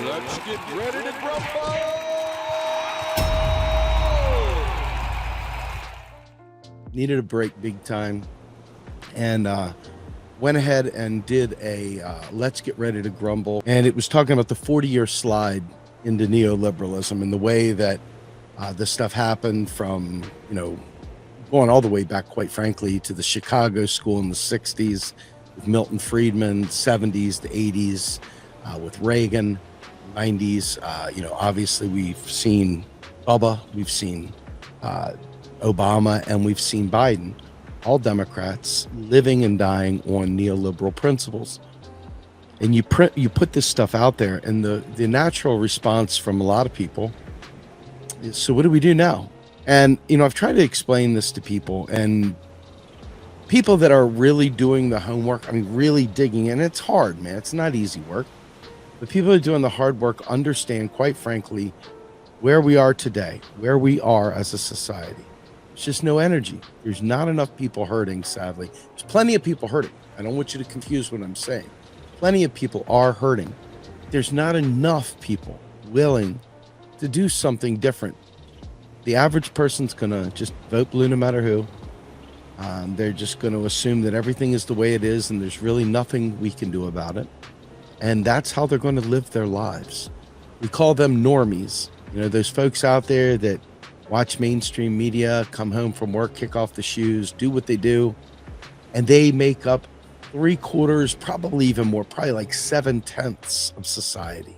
Let's get ready to grumble! Needed a break big time, and went ahead and did a let's get ready to grumble. And it was talking about the 40-year slide into neoliberalism and the way that this stuff happened from, going all the way back, quite frankly, to the Chicago school in the 60s with Milton Friedman, 70s, the 80s, with Reagan, 90s. Obviously we've seen Bubba, we've seen Obama, and we've seen Biden, all Democrats living and dying on neoliberal principles. And you put this stuff out there, and the natural response from a lot of people is, so what do we do now? And, I've tried to explain this to people, and people that are really doing the homework, really digging in. It's hard, man. It's not easy work. But people who are doing the hard work understand, quite frankly, where we are today, where we are as a society. There's just no energy. There's not enough people hurting, sadly. There's plenty of people hurting. I don't want you to confuse what I'm saying. Plenty of people are hurting. There's not enough people willing to do something different. The average person's going to just vote blue no matter who. They're just going to assume that everything is the way it is and there's really nothing we can do about it. And that's how they're going to live their lives. We call them normies. Those folks out there that watch mainstream media, come home from work, kick off the shoes, do what they do, and they make up 3/4, probably even more, probably like 7/10 of society.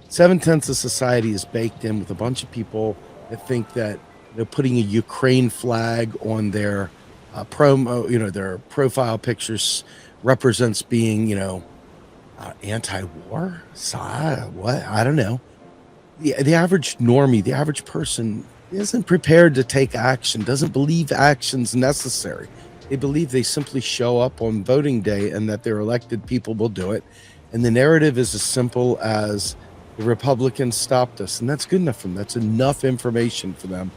7/10 of society is baked in with a bunch of people that think that putting a Ukraine flag on their their profile pictures represents being, anti-war. What? I don't know. The average normie, the average person isn't prepared to take action, doesn't believe action's necessary. They believe they simply show up on voting day and that their elected people will do it. And the narrative is as simple as the Republicans stopped us. And that's good enough for them. That's enough information for them.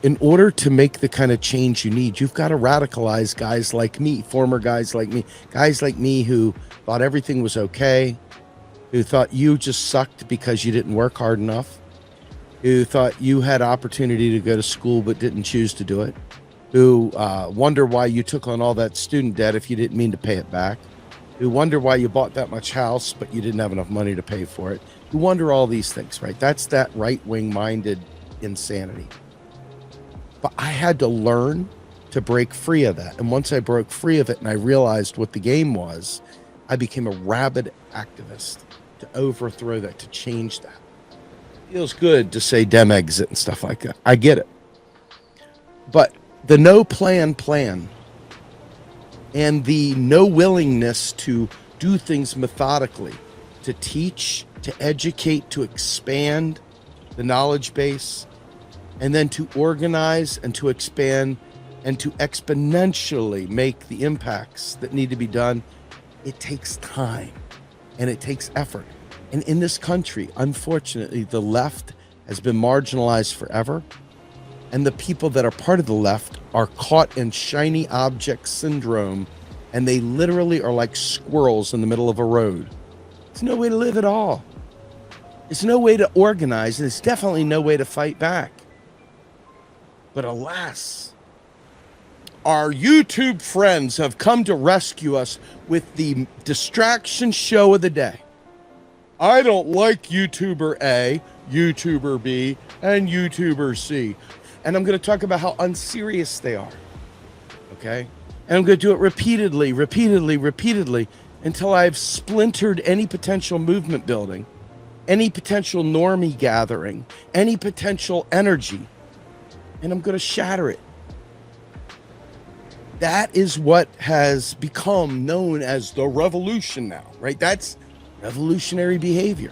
In order to make the kind of change you need, you've got to radicalize guys like me, former guys like me who thought everything was okay, who thought you just sucked because you didn't work hard enough, who thought you had opportunity to go to school but didn't choose to do it, who wonder why you took on all that student debt if you didn't mean to pay it back, who wonder why you bought that much house but you didn't have enough money to pay for it, who wonder all these things, right? That's that right-wing minded insanity. But I had to learn to break free of that. And once I broke free of it and I realized what the game was, I became a rabid activist to overthrow that, to change that. It feels good to say dem exit and stuff like that. I get it. But the no plan and the no willingness to do things methodically, to teach, to educate, to expand the knowledge base, and then to organize and to expand and to exponentially make the impacts that need to be done, it takes time and it takes effort. And in this country, unfortunately, the left has been marginalized forever. And the people that are part of the left are caught in shiny object syndrome, and they literally are like squirrels in the middle of a road. There's no way to live at all. There's no way to organize, and there's definitely no way to fight back. But alas, our YouTube friends have come to rescue us with the distraction show of the day. I don't like YouTuber A, YouTuber B, and YouTuber C. And I'm going to talk about how unserious they are. Okay? And I'm going to do it repeatedly until I've splintered any potential movement building, any potential normie gathering, any potential energy. And I'm going to shatter it. That is what has become known as the revolution now, right? That's revolutionary behavior.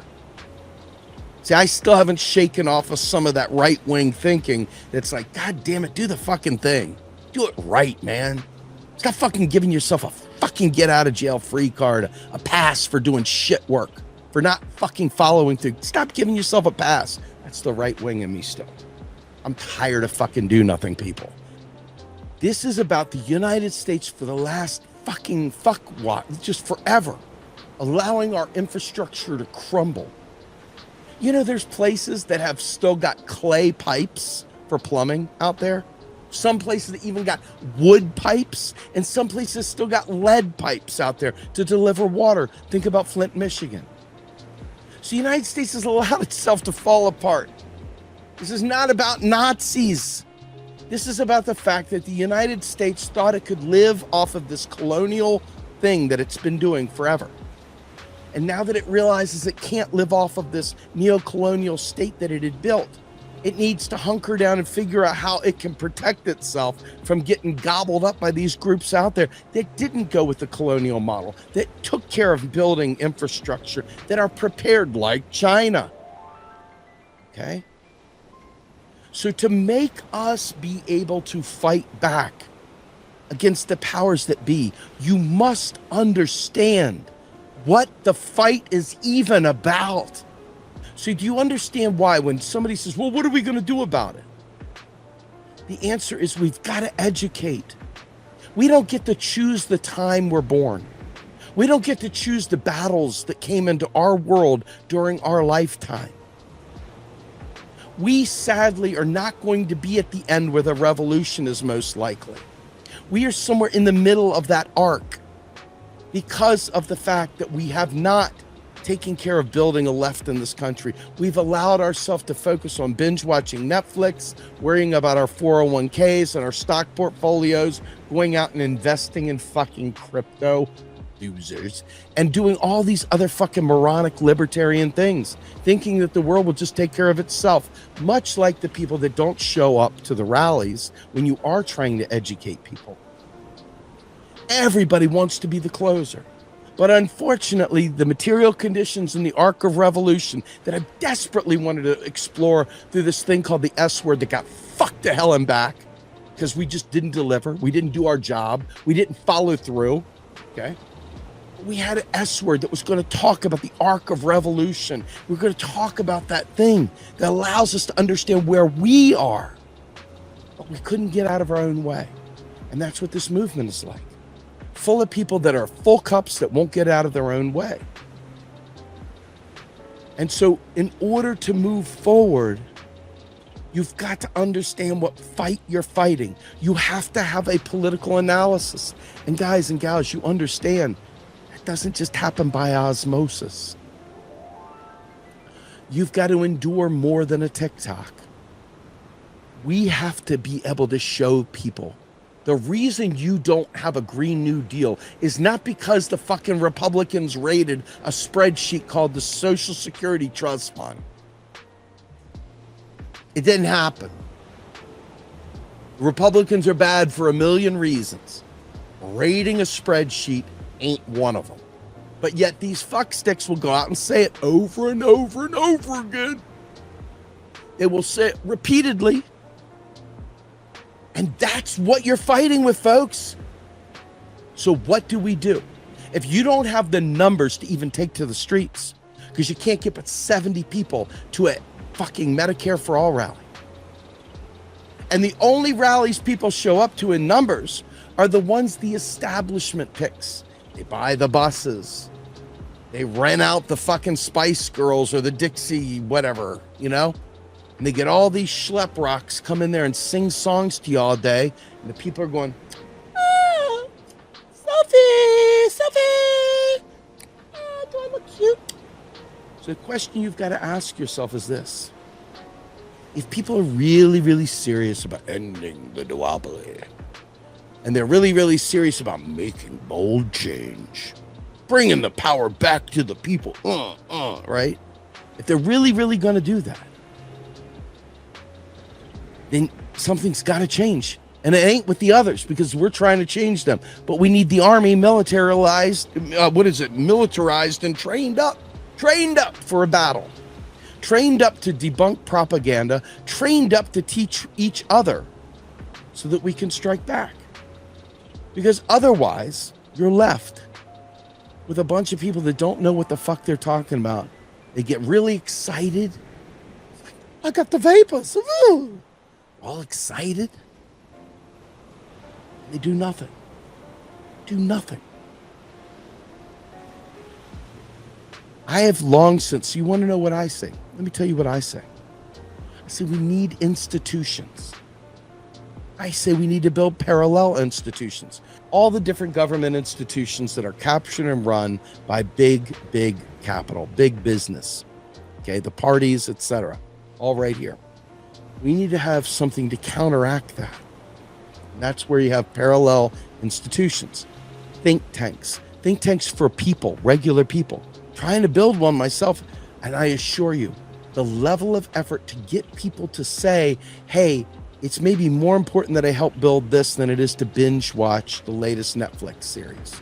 See, I still haven't shaken off of some of that right-wing thinking that's like, God damn it, do the fucking thing. Do it right, man. Stop fucking giving yourself a fucking get-out-of-jail-free card, a pass for doing shit work, for not fucking following through. Stop giving yourself a pass. That's the right wing in me still. I'm tired of fucking do-nothing people. This is about the United States for the last fucking just forever. allowing our infrastructure to crumble. You know, there's places that have still got clay pipes for plumbing out there. Some places that even got wood pipes, and some places still got lead pipes out there to deliver water. Think about Flint, Michigan. So the United States has allowed itself to fall apart. This is not about Nazis. This is about the fact that the United States thought it could live off of this colonial thing that it's been doing forever. And now that it realizes it can't live off of this neo-colonial state that it had built, it needs to hunker down and figure out how it can protect itself from getting gobbled up by these groups out there that didn't go with the colonial model, that took care of building infrastructure, that are prepared like China. Okay? So to make us be able to fight back against the powers that be, you must understand what the fight is even about. So do you understand why when somebody says, well, what are we going to do about it? The answer is we've got to educate. We don't get to choose the time we're born. We don't get to choose the battles that came into our world during our lifetime. We sadly are not going to be at the end where the revolution is most likely. We are somewhere in the middle of that arc because of the fact that we have not taken care of building a left in this country. We've allowed ourselves to focus on binge watching Netflix, worrying about our 401ks and our stock portfolios, going out and investing in fucking crypto, losers, and doing all these other fucking moronic libertarian things, thinking that the world will just take care of itself, much like the people that don't show up to the rallies when you are trying to educate people. Everybody wants to be the closer. But unfortunately, the material conditions in the arc of revolution that I desperately wanted to explore through this thing called the S word that got fucked to hell and back because we just didn't deliver. We didn't do our job. We didn't follow through. Okay. We had an S word that was going to talk about the arc of revolution. We're going to talk about that thing that allows us to understand where we are. But we couldn't get out of our own way. And that's what this movement is like. Full of people that are full cups that won't get out of their own way. And so in order to move forward, you've got to understand what fight you're fighting. You have to have a political analysis. And guys and gals, you understand it doesn't just happen by osmosis. You've got to endure more than a TikTok. We have to be able to show people. The reason you don't have a Green New Deal is not because the fucking Republicans raided a spreadsheet called the Social Security Trust Fund. It didn't happen. Republicans are bad for a million reasons. Raiding a spreadsheet ain't one of them. But yet these fucksticks will go out and say it over and over and over again. They will say it repeatedly. And that's what you're fighting with, folks. So what do? If you don't have the numbers to even take to the streets, because you can't get but 70 people to a fucking Medicare for All rally. And the only rallies people show up to in numbers are the ones the establishment picks. They buy the buses. They rent out the fucking Spice Girls or the Dixie, whatever, you know? And they get all these schlep rocks come in there and sing songs to you all day. And the people are going, ah, Sophie, Sophie, ah, do I look cute? So the question you've got to ask yourself is this. If people are really, really serious about ending the duopoly, and they're really, really serious about making bold change, bringing the power back to the people, right? If they're really, really going to do that, then something's got to change. And it ain't with the others because we're trying to change them. But we need the army militarized and trained up for a battle. Trained up to debunk propaganda, trained up to teach each other so that we can strike back. Because otherwise, you're left with a bunch of people that don't know what the fuck they're talking about. They get really excited. I got the vapors. Woo! All excited. They do nothing. Do nothing. I have long since, you want to know what I say? Let me tell you what I say. I say we need institutions. I say we need to build parallel institutions. All the different government institutions that are captured and run by big capital, big business. Okay, the parties, etc. All right here. We need to have something to counteract that. And that's where you have parallel institutions. Think tanks for people, regular people. Trying to build one myself, and I assure you, the level of effort to get people to say, hey, it's maybe more important that I help build this than it is to binge watch the latest Netflix series.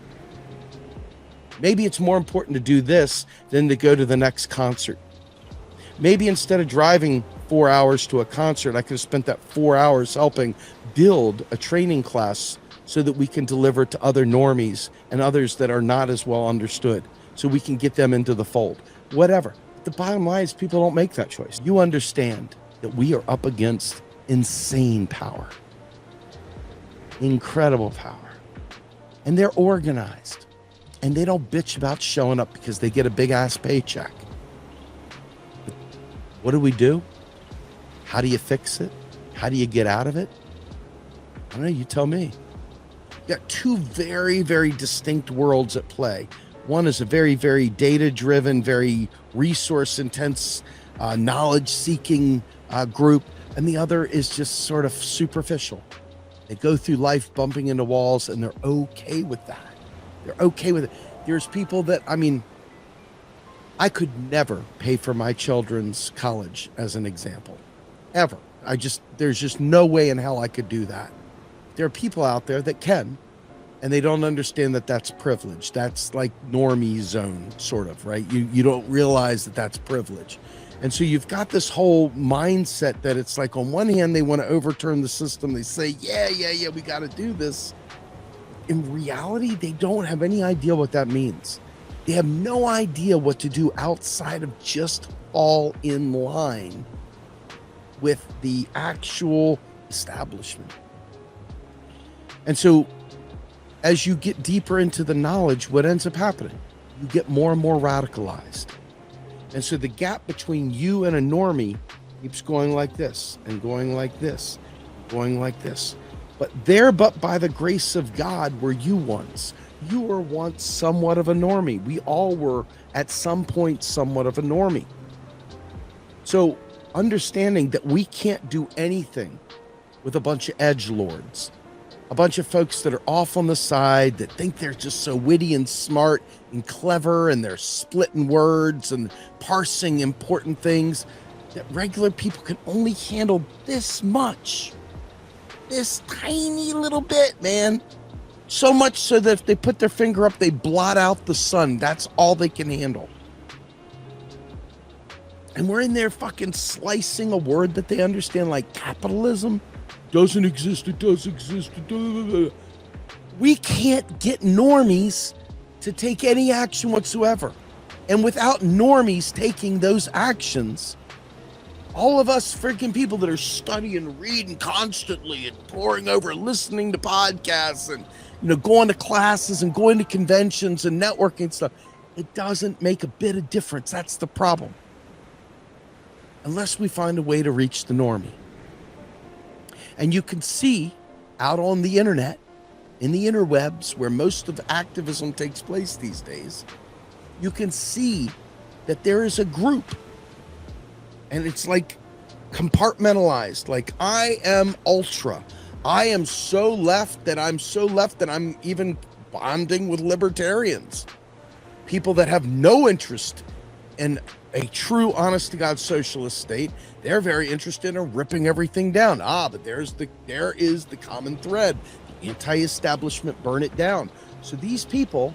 Maybe it's more important to do this than to go to the next concert. Maybe instead of driving 4 hours to a concert, I could have spent that 4 hours helping build a training class so that we can deliver to other normies and others that are not as well understood, so we can get them into the fold. Whatever. The bottom line is people don't make that choice. You understand that we are up against insane power, incredible power, and they're organized, and they don't bitch about showing up because they get a big ass paycheck. But what do? How do you fix it? How do you get out of it? I don't know, you tell me. You got two very distinct worlds at play. One is a very data driven, very resource intense, knowledge seeking group. And the other is just sort of superficial. They go through life bumping into walls, and they're okay with that. They're okay with it. There's people that, I mean, I could never pay for my children's college, as an example, ever. There's just no way in hell I could do that. There are people out there that can, and they don't understand that that's privilege. That's like normie zone, sort of, right? You don't realize that that's privilege. And so you've got this whole mindset that it's like, on one hand, they want to overturn the system. They say, yeah, we got to do this. In reality, they don't have any idea what that means. They have no idea what to do outside of just fall in line with the actual establishment. And so as you get deeper into the knowledge, what ends up happening? You get more and more radicalized. And so the gap between you and a normie keeps going like this and going like this, going like this. But by the grace of God were you once. You were once somewhat of a normie. We all were at some point somewhat of a normie. So understanding that we can't do anything with a bunch of edgelords, a bunch of folks that are off on the side that think they're just so witty and smart and clever, and they're splitting words and parsing important things, that regular people can only handle this much. This tiny little bit, man. So much so that if they put their finger up, they blot out the sun. That's all they can handle. And we're in there fucking slicing a word that they understand, like capitalism. Doesn't exist, it does exist. We can't get normies to take any action whatsoever. And without normies taking those actions, all of us freaking people that are studying, reading constantly and poring over, listening to podcasts and, going to classes and going to conventions and networking stuff, it doesn't make a bit of difference. That's the problem. Unless we find a way to reach the normie. And you can see out on the internet, in the interwebs, where most of activism takes place these days, you can see that there is a group, and it's like compartmentalized. Like, I am ultra. I am so left that I'm even bonding with libertarians. People that have no interest in a true, honest to God socialist state. They're very interested in ripping everything down. But there is the common thread. The anti-establishment, burn it down. So these people,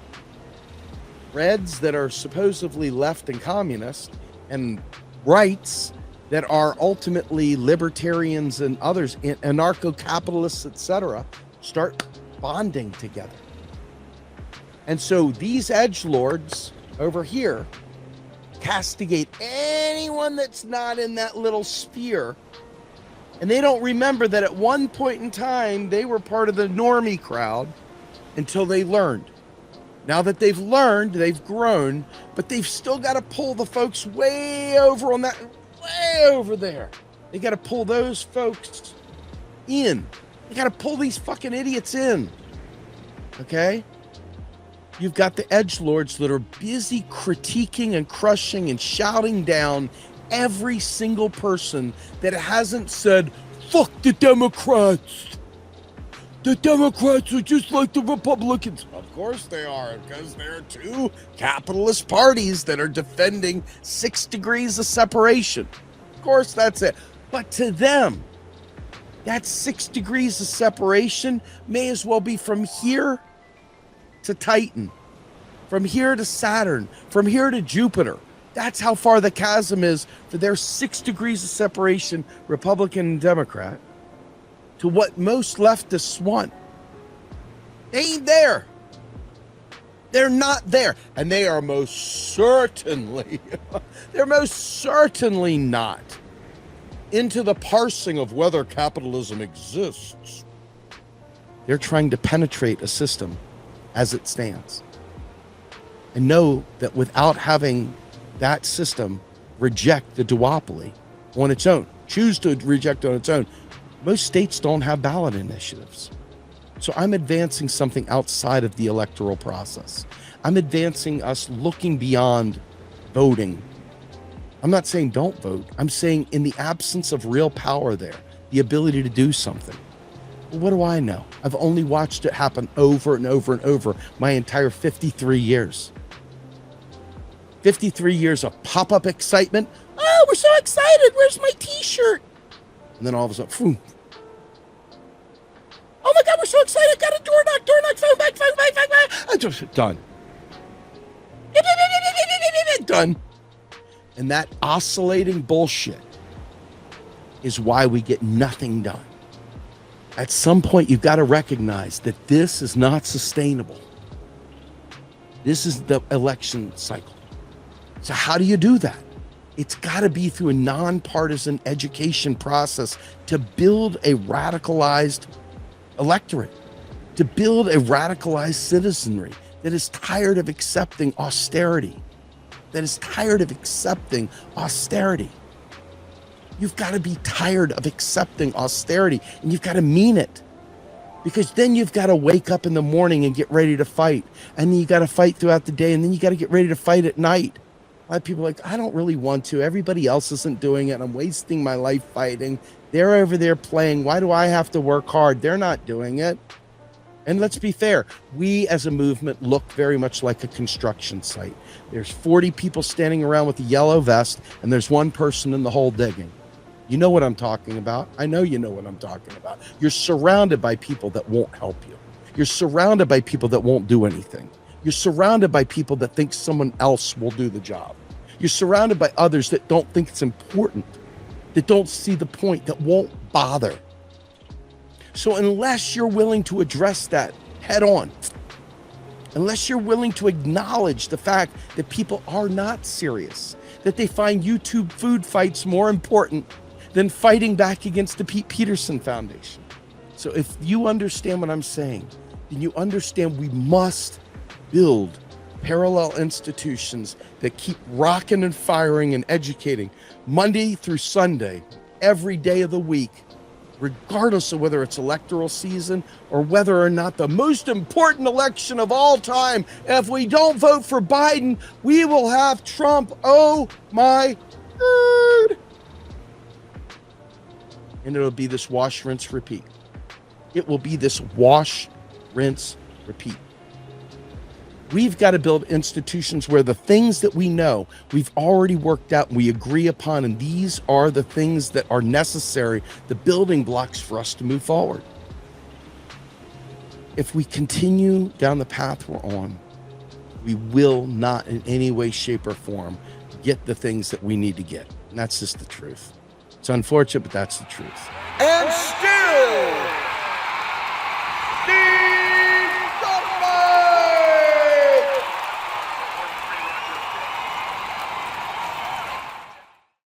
Reds that are supposedly left and communist, and rights that are ultimately libertarians and others, anarcho-capitalists, etc., start bonding together. And so these edgelords over here castigate anyone that's not in that little sphere. And they don't remember that at one point in time, they were part of the normie crowd until they learned. Now that they've learned, they've grown, but they've still got to pull the folks way over on that, way over there. They got to pull those folks in. They got to pull these fucking idiots in. Okay? You've got the edgelords that are busy critiquing and crushing and shouting down every single person that hasn't said, fuck the Democrats. The Democrats are just like the Republicans. Of course they are, because there are two capitalist parties that are defending 6 degrees of separation. Of course that's it. But to them, that 6 degrees of separation may as well be from here to Titan, from here to Saturn, from here to Jupiter. That's how far the chasm is for their 6 degrees of separation, Republican and Democrat, to what most leftists want. They ain't there. They're not there. And they are most certainly, they're most certainly not into the parsing of whether capitalism exists. They're trying to penetrate a system as it stands and know that without having that system reject the duopoly on its own, choose to reject on its own, most states don't have ballot initiatives. So I'm advancing something outside of the electoral process. I'm advancing us looking beyond voting. I'm not saying don't vote. I'm saying in the absence of real power there, the ability to do something. Well, what do I know? I've only watched it happen over and over and over my entire 53 years. 53 years of pop-up excitement. Oh, we're so excited. Where's my t-shirt? And then all of a sudden, phew. Oh my God, we're so excited. Got a door knock, phone back. I'm just done. Done. And that oscillating bullshit is why we get nothing done. At some point, you've got to recognize that this is not sustainable. This is the election cycle. So how do you do that? It's got to be through a nonpartisan education process to build a radicalized electorate, to build a radicalized citizenry that is tired of accepting austerity, You've got to be tired of accepting austerity, and you've got to mean it. Because then you've got to wake up in the morning and get ready to fight. And then you got to fight throughout the day, and then you got to get ready to fight at night. A lot of people are like, I don't really want to. Everybody else isn't doing it. I'm wasting my life fighting. They're over there playing. Why do I have to work hard? They're not doing it. And let's be fair. We as a movement look very much like a construction site. There's 40 people standing around with a yellow vest, and there's one person in the hole digging. You know what I'm talking about. I know you know what I'm talking about. You're surrounded by people that won't help you. You're surrounded by people that won't do anything. You're surrounded by people that think someone else will do the job. You're surrounded by others that don't think it's important, that don't see the point, that won't bother. So unless you're willing to address that head on, unless you're willing to acknowledge the fact that people are not serious, that they find YouTube food fights more important than fighting back against the Pete Peterson Foundation. So if you understand what I'm saying, then you understand we must build parallel institutions that keep rocking and firing and educating Monday through Sunday, every day of the week, regardless of whether it's electoral season or whether or not the most important election of all time. If we don't vote for Biden, we will have Trump. Oh my God. And it'll be this wash, rinse, repeat. It will be this wash, rinse, repeat. We've got to build institutions where the things that we know we've already worked out and we agree upon, and these are the things that are necessary, the building blocks for us to move forward. If we continue down the path we're on, we will not in any way, shape, or form get the things that we need to get. And that's just the truth. It's unfortunate, but that's the truth. And still, the